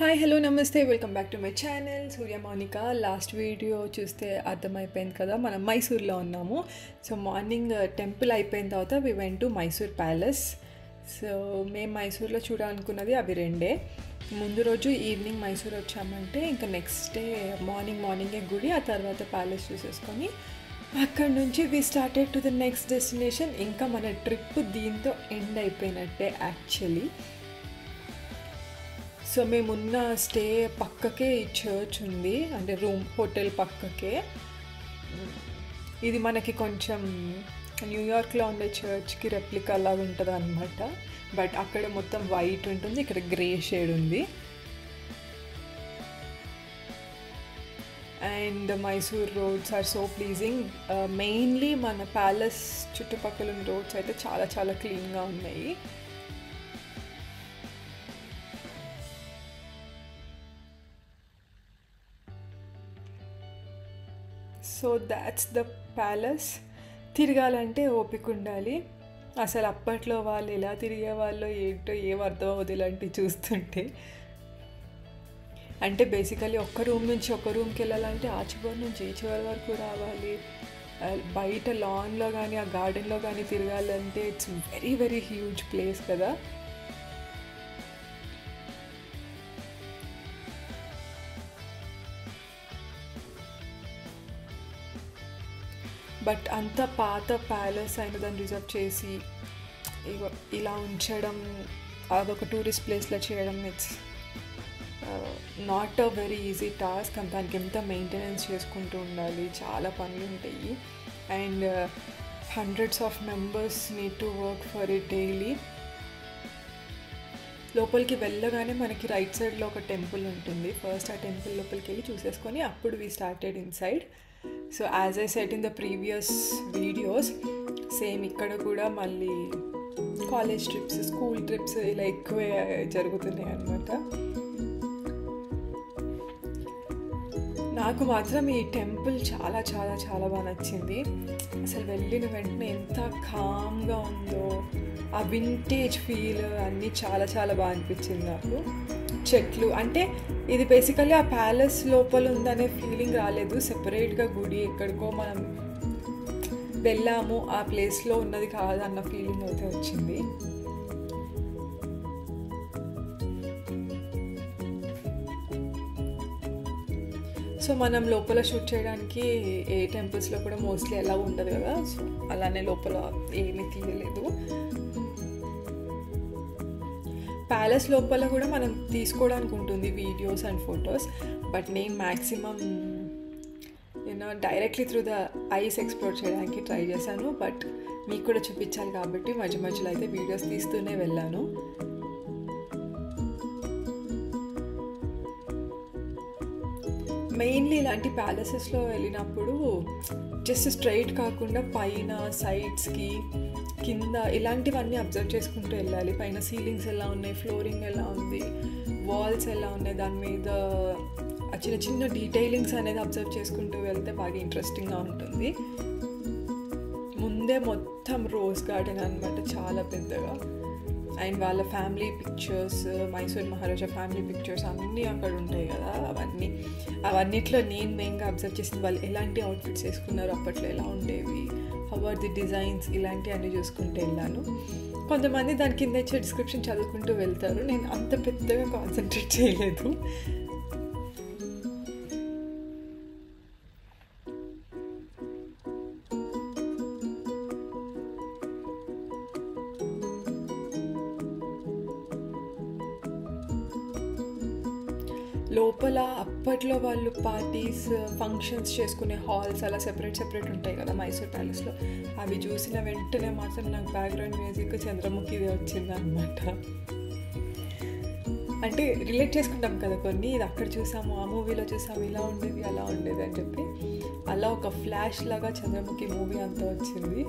Hi hello నమస్తే welcome back to my channel Surya Mounika. Last video చూస్తే అర్థమైపోయింది కదా, మనం మైసూర్లో ఉన్నాము. సో మార్నింగ్ టెంపుల్ అయిపోయిన తర్వాత we went to Mysore palace. So మేము మైసూర్లో చూడాలనుకున్నది అవి రెండే. ముందు రోజు ఈవినింగ్ మైసూర్ వచ్చామంటే ఇంకా నెక్స్ట్ డే మార్నింగే గుడి, ఆ తర్వాత ప్యాలెస్ చూసేసుకొని అక్కడ నుంచి we started to the next destination. ఇంకా మన ట్రిప్ దీంతో ఎండ్ అయిపోయినట్టే యాక్చువల్లీ. సో మేమున్న స్టే పక్కకే ఈ చర్చ్ ఉంది, అంటే హోటల్ పక్కకే. ఇది మనకి కొంచెం న్యూయార్క్లో ఉండే చర్చ్కి రెప్లికా లాగా ఉంటుంది అనమాట. బట్ అక్కడ మొత్తం వైట్ ఉంటుంది, ఇక్కడ గ్రే షేడ్ ఉంది. And Mysore roads are so pleasing. Mainly మన ప్యాలెస్ చుట్టుపక్కల ఉన్న రోడ్స్ అయితే చాలా చాలా క్లీన్గా ఉన్నాయి. So that's the palace. తిరగాలంటే ఓపిక ఉండాలి. అసలు అప్పట్లో వాళ్ళు ఎలా తిరిగేవాళ్ళో ఏంటో ఏం అర్థం అవ్వదు ఇలాంటివి చూస్తుంటే. అంటే బేసికలీ ఒక్క రూమ్ నుంచి ఒక రూమ్కి వెళ్ళాలంటే ఆ చివరి నుంచి ఈ చివరి వరకు రావాలి. బయట లాన్లో కానీ ఆ గార్డెన్లో కానీ తిరగాలంటే it's very very huge place కదా. బట్ అంత పాత ప్యాలెస్ అయిన దాన్ని రిజర్వ్ చేసి ఇలా ఉంచడం, అదొక టూరిస్ట్ ప్లేస్లో చేయడం, it's not a very easy task. దానికి ఎంత మెయింటెనెన్స్ చేసుకుంటూ ఉండాలి, చాలా పనులు ఉంటాయి. And hundreds of members need to work for it daily. లోపలికి వెళ్ళగానే మనకి రైట్ సైడ్లో ఒక టెంపుల్ ఉంటుంది. ఫస్ట్ ఆ టెంపుల్ లోపలికి వెళ్ళి చూసేసుకొని అప్పుడు we started inside. So as I set in the previous videos, same ఇక్కడ కూడా మళ్ళీ కాలేజ్ ట్రిప్స్, స్కూల్ ట్రిప్స్ ఇలా ఎక్కువే జరుగుతున్నాయి అన్నమాట. నాకు మాత్రం ఈ టెంపుల్ చాలా చాలా చాలా బాగా నచ్చింది. అసలు వెళ్ళిన వెంటనే ఎంత కామ్గా ఉందో, ఆ వింటేజ్ ఫీల్ అన్నీ చాలా చాలా బాగా అనిపించింది నాకు. చెట్లు అంటే ఇది బేసికల్లీ ఆ ప్యాలెస్ లోపల ఉందనే ఫీలింగ్ రాలేదు. సెపరేట్గా గుడి ఎక్కడికో మనం వెళ్ళాము, ఆ ప్లేస్లో ఉన్నది కాదన్న ఫీలింగ్ అయితే వచ్చింది. సో మనం లోపల షూట్ చేయడానికి ఏ టెంపుల్స్లో కూడా మోస్ట్లీ ఎలా ఉండదు కదా, సో అలానే లోపల ఏమీ తీయలేదు. ప్యాలెస్ లోపల కూడా మనం తీసుకోవడానికి ఉంటుంది వీడియోస్ అండ్ ఫొటోస్. బట్ నేను maximum directly through the ice explore చేయడానికి ట్రై చేశాను. బట్ మీకు కూడా చూపించాలి కాబట్టి మధ్య మధ్యలో అయితే వీడియోస్ తీస్తూనే వెళ్ళాను. మెయిన్లీ ఇలాంటి ప్యాలెసెస్లో వెళ్ళినప్పుడు జస్ట్ స్ట్రైట్ కాకుండా పైన సైడ్స్కి కింద ఇలాంటివన్నీ అబ్జర్వ్ చేసుకుంటూ వెళ్ళాలి. పైన సీలింగ్స్ ఎలా ఉన్నాయి, ఫ్లోరింగ్ ఎలా ఉంది, వాల్స్ ఎలా ఉన్నాయి, దాని మీద చిన్న చిన్న డీటెయిలింగ్స్ అనేది అబ్జర్వ్ చేసుకుంటూ వెళ్తే బాగా ఇంట్రెస్టింగ్గా ఉంటుంది. ముందే మొత్తం రోజ్ గార్డెన్ అనమాట, చాలా పెద్దగా. అండ్ వాళ్ళ ఫ్యామిలీ పిక్చర్స్, మైసూర్ మహారాజా ఫ్యామిలీ పిక్చర్స్ అన్నీ అక్కడ ఉంటాయి కదా. అవన్నిట్లో నేను మెయిన్గా అబ్జర్వ్ చేసింది వాళ్ళు ఎలాంటి అవుట్ఫిట్స్ వేసుకున్నారు, అప్పట్లో ఎలా ఉండేవి, హౌ ఆర్ ది డిజైన్స్, ఇలాంటివన్నీ చూసుకుంటూ వెళ్ళాను. కొంతమంది దాని కింద ఇచ్చే డిస్క్రిప్షన్ చదువుకుంటూ వెళ్తారు, నేను అంత పెద్దగా కాన్సన్ట్రేట్ చేయలేదు. లోపల అప్పట్లో వాళ్ళు పార్టీస్, ఫంక్షన్స్ చేసుకునే హాల్స్ అలా సెపరేట్ ఉంటాయి కదా మైసూర్ ప్యాలెస్లో. అవి చూసిన వెంటనే మాత్రం నాకు బ్యాక్గ్రౌండ్ మ్యూజిక్ చంద్రముఖిదే వచ్చింది అనమాట. అంటే రిలేట్ చేసుకుంటాం కదా కొన్ని, ఇది అక్కడ చూసాము, ఆ మూవీలో చూసాము, ఇలా ఉండేది అలా ఉండేది అని చెప్పి. అలా ఒక ఫ్లాష్ లాగా చంద్రముఖి మూవీ అంతా వచ్చింది.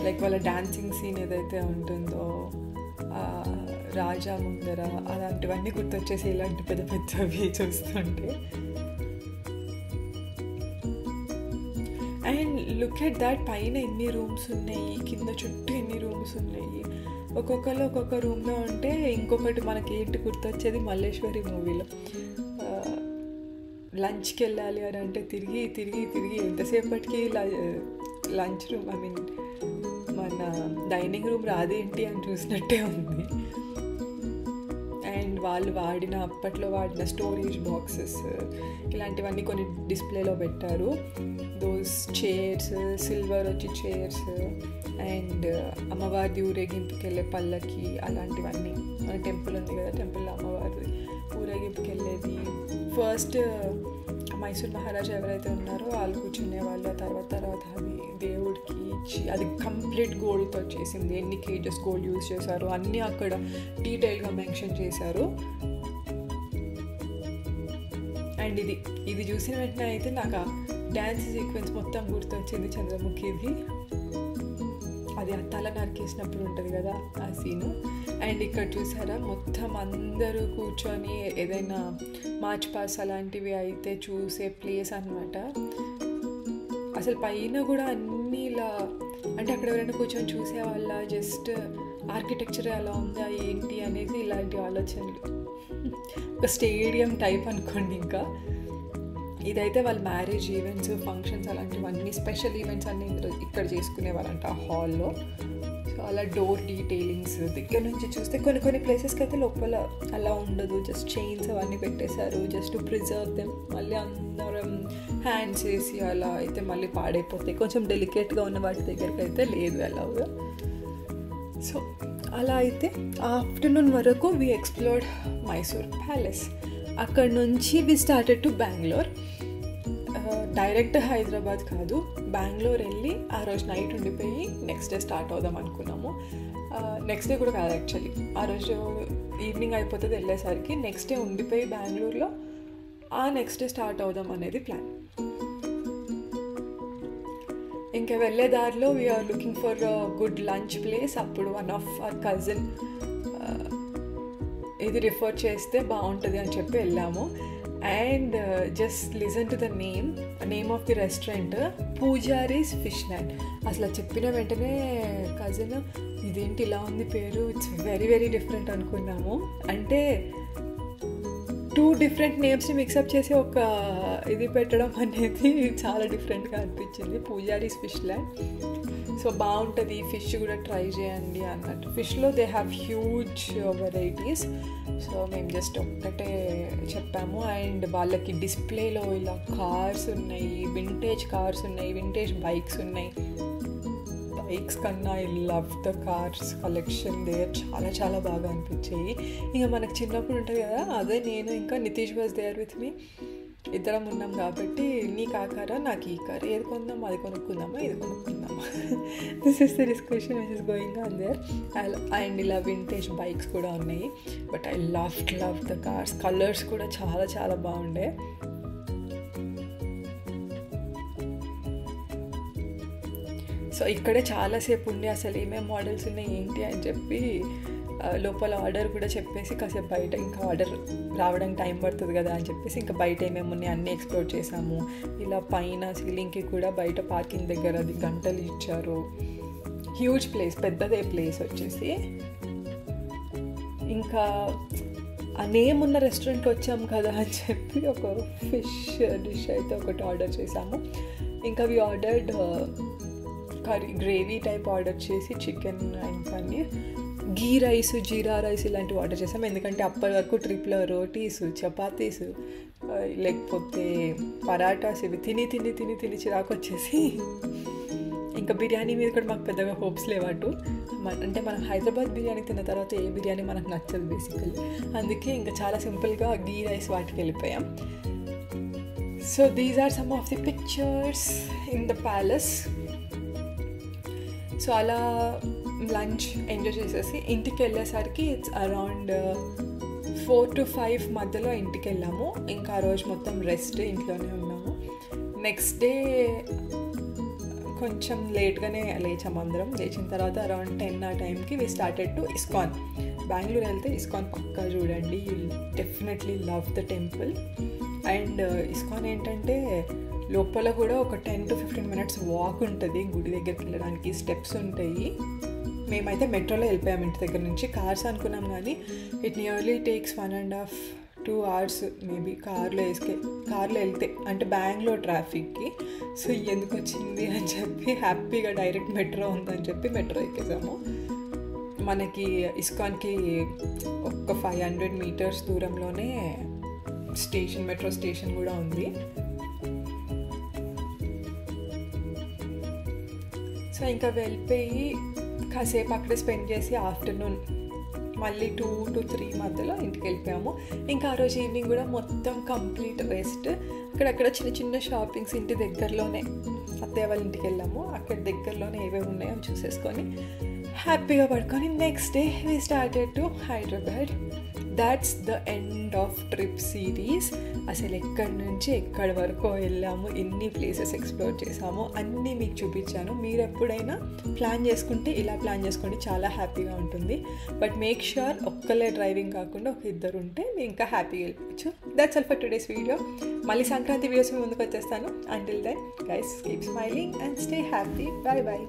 లైక్ వాళ్ళ డాన్సింగ్ సీన్ ఏదైతే ఉంటుందో, రాజా ముందర, అలాంటివన్నీ గుర్తొచ్చేసి ఇలాంటి పెద్ద పెద్దవి చూస్తుంటే. అండ్ లుక్ ఎట్ దాట్, పైన ఎన్ని రూమ్స్ ఉన్నాయి, కింద చుట్టూ ఎన్ని రూమ్స్ ఉన్నాయి. ఒక్కొక్కరు ఒక్కొక్క రూమ్లో ఉంటే ఇంకొకటి మనకి ఏంటి గుర్తొచ్చేది మల్లేశ్వరి మూవీలో లంచ్కి వెళ్ళాలి అని అంటే తిరిగి తిరిగి తిరిగి ఎంతసేపటికి లంచ్ రూమ్ ఐ మీన్ మన డైనింగ్ రూమ్ రాదేంటి అని చూసినట్టే ఉంది. అండ్ వాళ్ళు అప్పట్లో వాడిన స్టోరేజ్ బాక్సెస్ ఇలాంటివన్నీ కొన్ని డిస్ప్లేలో పెట్టారు. దోస్ చైర్స్, సిల్వర్ వచ్చి చైర్స్ అండ్ అమ్మవారి ఊరేగింపుకి వెళ్ళే పల్లకి అలాంటివన్నీ. మన టెంపుల్ ఉంది కదా, టెంపుల్లో అమ్మవారి ఊరేగింపుకి వెళ్ళేది. ఫస్ట్ మైసూర్ మహారాజా ఎవరైతే ఉన్నారో వాళ్ళు కూర్చునే వాళ్ళు. తర్వాత అది దేవుడికి ఇచ్చి అది కంప్లీట్ గోల్డ్తో చేసింది. ఎన్ని కేజెస్ గోల్డ్ యూజ్ చేశారు అన్నీ అక్కడ డీటెయిల్గా మెన్షన్ చేశారు. అండ్ ఇది చూసిన వెంటనే అయితే నాకు ఆ డ్యాన్స్ సీక్వెన్స్ మొత్తం గుర్తొచ్చింది చంద్రముఖిది. అది ఆ తల నరికేసినప్పుడు ఉంటుంది కదా ఆ సీను. అండ్ ఇక్కడ చూసారా మొత్తం అందరూ కూర్చొని ఏదైనా మార్చ్ పాస్ అలాంటివి అయితే చూసే ప్లేస్ అన్నమాట. అసలు పైన కూడా అన్నీ ఇలా అంటే అక్కడ ఎవరైనా కూర్చొని చూసేవాళ్ళ, జస్ట్ ఆర్కిటెక్చర్ ఎలా ఉందా ఏంటి అనేది ఇలాంటి ఆలోచనలు. ఒక స్టేడియం టైప్ అనుకోండి. ఇంకా ఇదైతే వాళ్ళ మ్యారేజ్ ఈవెంట్స్, ఫంక్షన్స్ అలాంటివన్నీ స్పెషల్ ఈవెంట్స్ అన్నీ ఇక్కడ చేసుకునేవాళ్ళంట ఆ హాల్లో. సో అలా డోర్ డీటెయిలింగ్స్ దగ్గర నుంచి చూస్తే కొన్ని ప్లేసెస్కి అయితే లోపల అలా ఉండదు, జస్ట్ చైన్స్ అవన్నీ పెట్టేశారు జస్ట్ టు ప్రిజర్వ్ దెమ్. మళ్ళీ అందరం హ్యాండ్స్ వేసి అలా అయితే మళ్ళీ పాడైపోతాయి. కొంచెం డెలికేట్గా ఉన్న వాటి దగ్గరికి అయితే లేదు అలాగా. సో అలా అయితే ఆఫ్టర్నూన్ వరకు వి ఎక్స్ప్లోర్డ్ మైసూర్ ప్యాలెస్. అక్కడ నుంచి we started to Bengaluru. Direct Hyderabad కాదు, బెంగళూరు వెళ్ళి ఆ రోజు నైట్ ఉండిపోయి నెక్స్ట్ డే స్టార్ట్ అవుదాం అనుకున్నాము. నెక్స్ట్ డే కూడా కాదు యాక్చువల్లీ, ఆ రోజు ఈవినింగ్ అయిపోతుంది వెళ్ళేసరికి. నెక్స్ట్ డే ఉండిపోయి బెంగళూరులో ఆ నెక్స్ట్ డే స్టార్ట్ అవుదాం అనేది ప్లాన్. ఇంకా వెళ్ళే దారిలో we are looking for good lunch place. అప్పుడు వన్ ఆఫ్ అవర్ కజిన్ ఇది రిఫర్ చేస్తే బాగుంటుంది అని చెప్పి వెళ్ళాము. And just listen to the name of the restaurant, Pujari's fish land. అసలు చెప్పిన వెంటనే కజిన్ ఇదేంటి ఇలా ఉంది పేరు, ఇట్స్ వెరీ వెరీ డిఫరెంట్ అనుకున్నాము. అంటే 2 డిఫరెంట్ నేమ్స్ని మిక్సప్ చేసి ఒక ఇది పెట్టడం అనేది చాలా డిఫరెంట్గా అనిపించింది. Poojari's fish land. సో బాగుంటుంది, ఫిష్ కూడా ట్రై చేయండి అన్నట్టు. ఫిష్లో they have huge varieties. So మేము జస్ట్ ఒక్కటే చెప్పాము. అండ్ వాళ్ళకి డిస్ప్లేలో ఇలా కార్స్ ఉన్నాయి, వింటేజ్ కార్స్ ఉన్నాయి, వింటేజ్ బైక్స్ ఉన్నాయి. బైక్స్ కన్నా I love the cars collection there. చాలా చాలా బాగా అనిపించాయి. ఇంకా మనకు చిన్నప్పుడు ఉంటుంది కదా, అదే నేను ఇంకా Nitish was there with me, ఇద్దరం ఉన్నాం కాబట్టి నీకు ఆ కారా నాకు ఈ కార్, ఏది కొందాం, అది కొనుక్కుందామా ఇది కొనుక్కుందామా, this is the discussion which is going on there. And ఇలా వింటేజ్ బైక్స్ కూడా ఉన్నాయి. But I love the cars. Colours కూడా చాలా చాలా బాగుండే. సో ఇక్కడే చాలాసేపు ఉండి అసలు ఏమేమి మోడల్స్ ఉన్నాయి ఏంటి అని చెప్పి లోపల ఆర్డర్ కూడా చెప్పేసి కాసేపు బయట ఇంకా ఆర్డర్ రావడానికి టైం పడుతుంది కదా అని చెప్పేసి ఇంకా బయట ఏమేమి ఉన్నాయి అన్నీ ఎక్స్ప్లోర్ చేసాము. ఇలా పైన సీలింగ్కి కూడా బయట పార్కింగ్ దగ్గర అది గంటలు ఇచ్చారు. హ్యూజ్ ప్లేస్, పెద్దదే ప్లేస్ వచ్చేసి. ఇంకా ఆ నేమ్ ఉన్న రెస్టారెంట్కి వచ్చాము కదా అని చెప్పి ఒక ఫిష్ డిష్ అయితే ఒకటి ఆర్డర్ చేసాము. ఇంకా అవి ordered curry gravy type order చేసి chicken and paneer, ghee rice, jeera rice ఇలాంటివి ఆర్డర్ చేసాము. ఎందుకంటే అప్పటి వరకు ట్రిప్లో రోటీస్, చపాతీస్ లేకపోతే పరాటాస్ ఇవి తిని తిని తిని తిని చిరాకు వచ్చేసి ఇంకా బిర్యానీ మీద కూడా మాకు పెద్దగా హోప్స్ లేవట్టు. అంటే మనం హైదరాబాద్ బిర్యానీ తిన్న తర్వాత ఏ బిర్యానీ మనకు నచ్చదు బేసికలీ. అందుకే ఇంకా చాలా సింపుల్గా గీ రైస్ వాటికి వెళ్ళిపోయాం. So these are some of the pictures in the palace. So అలా లంచ్ ఎంజాయ్ చేసేసి ఇంటికి వెళ్ళేసరికి ఇట్స్ అరౌండ్ 4 to 5 మధ్యలో ఇంటికి వెళ్ళాము. ఇంకా ఆ రోజు మొత్తం రెస్ట్, ఇంట్లోనే ఉన్నాము. నెక్స్ట్ డే కొంచెం లేట్గానే లేచాము అందరం. లేచిన తర్వాత అరౌండ్ 10 ఆ టైంకి we started to ISKCON. Bengaluru వెళ్తే ఇస్కాన్ పక్కా చూడండి, you definitely love the temple. And ISKCON ఏంటంటే లోపల కూడా ఒక 10 to 15 minutes వాక్ ఉంటుంది. గుడి దగ్గరికి వెళ్ళడానికి స్టెప్స్ ఉంటాయి. మేమైతే మెట్రోలో వెళ్ళిపోయాము ఇంటి దగ్గర నుంచి. కార్స్ అనుకున్నాం కానీ it nearly takes 1.5-2 hours maybe కార్లో వెళ్తే, అంటే బెంగళూరు ట్రాఫిక్కి. సో ఎందుకు వచ్చింది అని చెప్పి హ్యాపీగా డైరెక్ట్ మెట్రో ఉందని చెప్పి మెట్రో ఎక్కేసాము. మనకి ఇస్కాన్కి ఒక 500 meters దూరంలోనే మెట్రో స్టేషన్ కూడా ఉంది. సో ఇంకా వెళ్ళిపోయి కాసేపు అక్కడే స్పెండ్ చేసి ఆఫ్టర్నూన్ మళ్ళీ 2 to 3 మధ్యలో ఇంటికి వెళ్ళిపోయాము. ఇంకా ఆ రోజు ఈవినింగ్ కూడా మొత్తం కంప్లీట్ రెస్ట్. అక్కడక్కడ చిన్న చిన్న షాపింగ్స్ ఇంటి దగ్గరలోనే, అత్తయ్య వాళ్ళ ఇంటికి వెళ్ళాము. అక్కడ దగ్గరలోనే ఏవేవి ఉన్నాయో చూసేసుకొని హ్యాపీగా పడుకొని next day we started to Hyderabad. That's the end of trip series. అసలు ఎక్కడి నుంచి ఎక్కడి వరకు వెళ్ళాము, ఎన్ని ప్లేసెస్ ఎక్స్ప్లోర్ చేసాము అన్నీ మీకు చూపించాను. మీరు ఎప్పుడైనా ప్లాన్ చేసుకుంటే ఇలా ప్లాన్ చేసుకోండి, చాలా హ్యాపీగా ఉంటుంది. బట్ మేక్ ష్యూర్ ఒక్కలే డ్రైవింగ్ కాకుండా ఒక ఇద్దరు ఉంటే మీరు ఇంకా హ్యాపీగా వెళ్ళిపోవచ్చు. That's all for today's video. మళ్ళీ సంక్రాంతి వీడియోస్ ముందుకు వచ్చేస్తాను. Until then guys, keep smiling and stay happy. Bye bye.